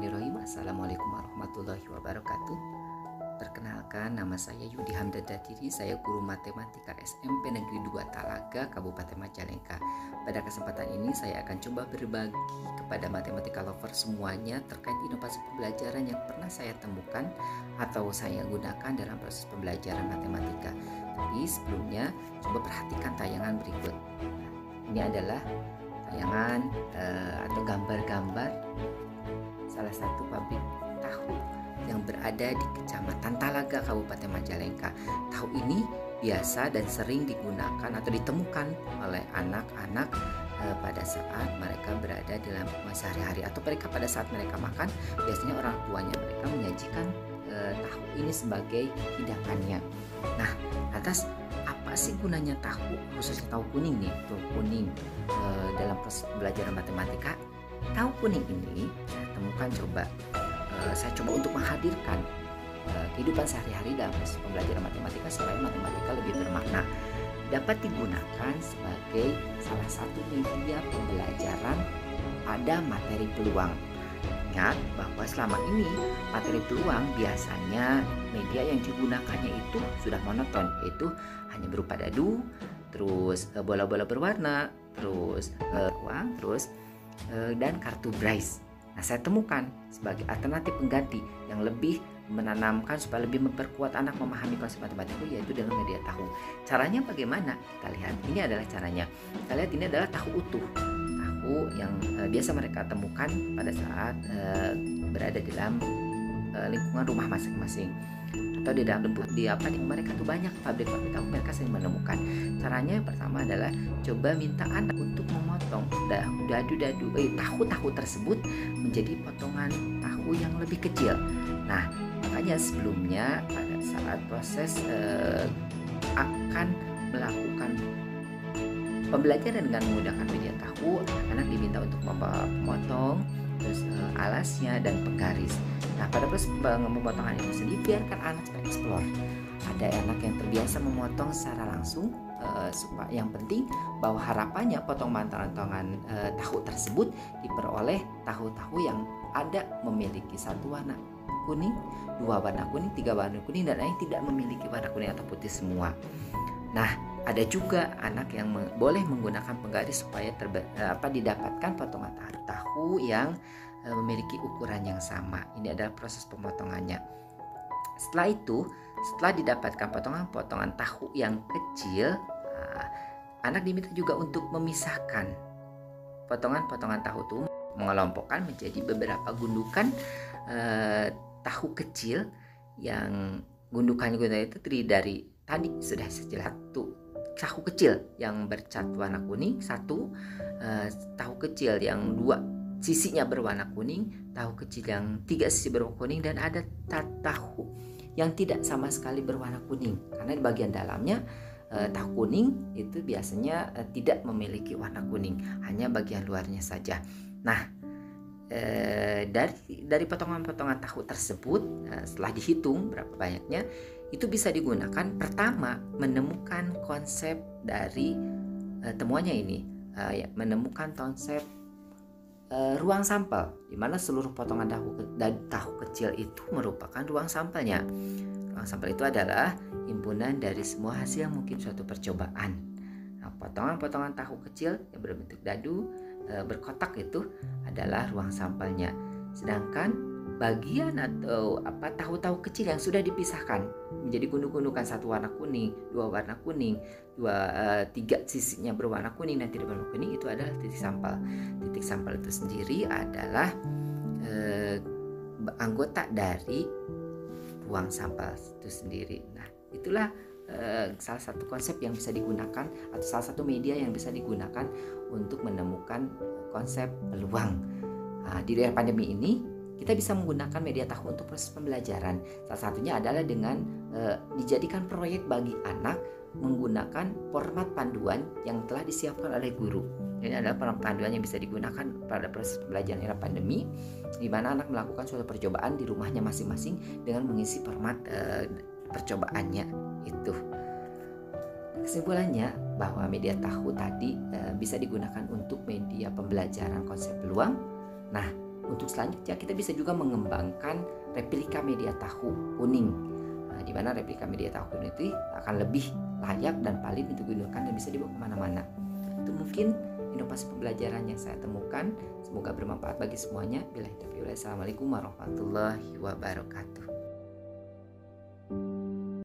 Bismillahirrahmanirrahim. Assalamualaikum warahmatullahi wabarakatuh. Perkenalkan, nama saya Yudi Hamdadatiri. Saya guru matematika SMP Negeri 2 Talaga, Kabupaten Majalengka. Pada kesempatan ini saya akan coba berbagi kepada matematika lover semuanya terkait inovasi pembelajaran yang pernah saya temukan atau saya gunakan dalam proses pembelajaran matematika. Tapi sebelumnya, coba perhatikan tayangan berikut. Ini adalah tayangan atau gambar-gambar salah satu pabrik tahu yang berada di Kecamatan Talaga, Kabupaten Majalengka. Tahu ini biasa dan sering digunakan atau ditemukan oleh anak-anak pada saat mereka berada dalam sehari-hari atau mereka pada saat mereka makan. Biasanya orang tuanya mereka menyajikan tahu ini sebagai hidangannya. Nah, atas apa sih gunanya tahu, khususnya tahu kuning nih, tahu kuning dalam proses pembelajaran matematika? Tahu kuning ini saya coba untuk menghadirkan kehidupan sehari-hari dalam proses pembelajaran matematika supaya matematika lebih bermakna. Dapat digunakan sebagai salah satu media pembelajaran pada materi peluang. Ingat bahwa selama ini materi peluang biasanya media yang digunakannya itu sudah monoton, yaitu hanya berupa dadu, terus bola-bola berwarna, terus uang, dan kartu Braille. Nah, saya temukan sebagai alternatif pengganti yang lebih menanamkan supaya lebih memperkuat anak memahami konsep matematika, yaitu dengan media tahu. Caranya bagaimana? Kita lihat. Ini adalah caranya. Kita lihat, ini adalah tahu utuh. Tahu yang biasa mereka temukan pada saat berada di dalam lingkungan rumah masing-masing. Atau di dalam mereka tuh banyak pabrik-pabrik tahu, mereka sering menemukan. Caranya yang pertama adalah coba minta anak untuk memotong tahu-tahu tersebut menjadi potongan tahu yang lebih kecil. Nah, makanya sebelumnya pada saat proses akan melakukan pembelajaran dengan menggunakan media tahu, anak diminta untuk memotong alasnya dan penggaris. Nah, pada proses pemotongan ini sendiri biarkan anak eksplor. Ada anak yang terbiasa memotong secara langsung, yang penting bahwa harapannya potongan tahu tersebut diperoleh tahu-tahu yang ada memiliki satu warna kuning, dua warna kuning, tiga warna kuning, dan yang tidak memiliki warna kuning atau putih semua. Nah, ada juga anak yang boleh menggunakan penggaris supaya didapatkan potongan tahu yang memiliki ukuran yang sama. Ini adalah proses pemotongannya. Setelah itu, setelah didapatkan potongan-potongan tahu yang kecil, anak diminta juga untuk memisahkan potongan-potongan tahu itu, mengelompokkan menjadi beberapa gundukan tahu kecil yang gundukan itu terdiri dari tadi sudah sejelas tahu kecil yang bercat warna kuning, satu tahu kecil yang dua sisinya berwarna kuning, tahu kecil yang tiga sisi berwarna kuning, dan ada tahu yang tidak sama sekali berwarna kuning karena di bagian dalamnya tahu kuning itu biasanya tidak memiliki warna kuning, hanya bagian luarnya saja. Nah, dari potongan-potongan tahu tersebut, setelah dihitung berapa banyaknya, itu bisa digunakan pertama menemukan konsep dari temuannya ini, menemukan konsep ruang sampel, di mana seluruh potongan tahu kecil itu merupakan ruang sampelnya. Ruang sampel itu adalah himpunan dari semua hasil yang mungkin suatu percobaan. Nah, potongan-potongan tahu kecil yang berbentuk dadu berkotak itu adalah ruang sampelnya. Sedangkan bagian atau tahu-tahu kecil yang sudah dipisahkan menjadi gundukan satu warna kuning, dua warna kuning, tiga sisinya berwarna kuning dan tidak berwarna kuning, itu adalah titik sampel. Titik sampel itu sendiri adalah anggota dari ruang sampel itu sendiri. Nah, itulah salah satu konsep yang bisa digunakan atau salah satu media yang bisa digunakan untuk menemukan konsep peluang. Di era pandemi ini kita bisa menggunakan media tahu untuk proses pembelajaran. Salah satunya adalah dengan dijadikan proyek bagi anak menggunakan format panduan yang telah disiapkan oleh guru. Ini adalah format panduan yang bisa digunakan pada proses pembelajaran era pandemi, di mana anak melakukan suatu percobaan di rumahnya masing-masing dengan mengisi format percobaannya itu. Kesimpulannya bahwa media tahu tadi bisa digunakan untuk media pembelajaran konsep peluang. Nah, Untuk selanjutnya kita bisa juga mengembangkan replika media tahu kuning, di mana replika media tahu kuning itu akan lebih layak dan valid untuk digunakan dan bisa dibawa kemana-mana. Itu mungkin inovasi pembelajaran yang saya temukan. Semoga bermanfaat bagi semuanya. Assalamualaikum warahmatullahi wabarakatuh.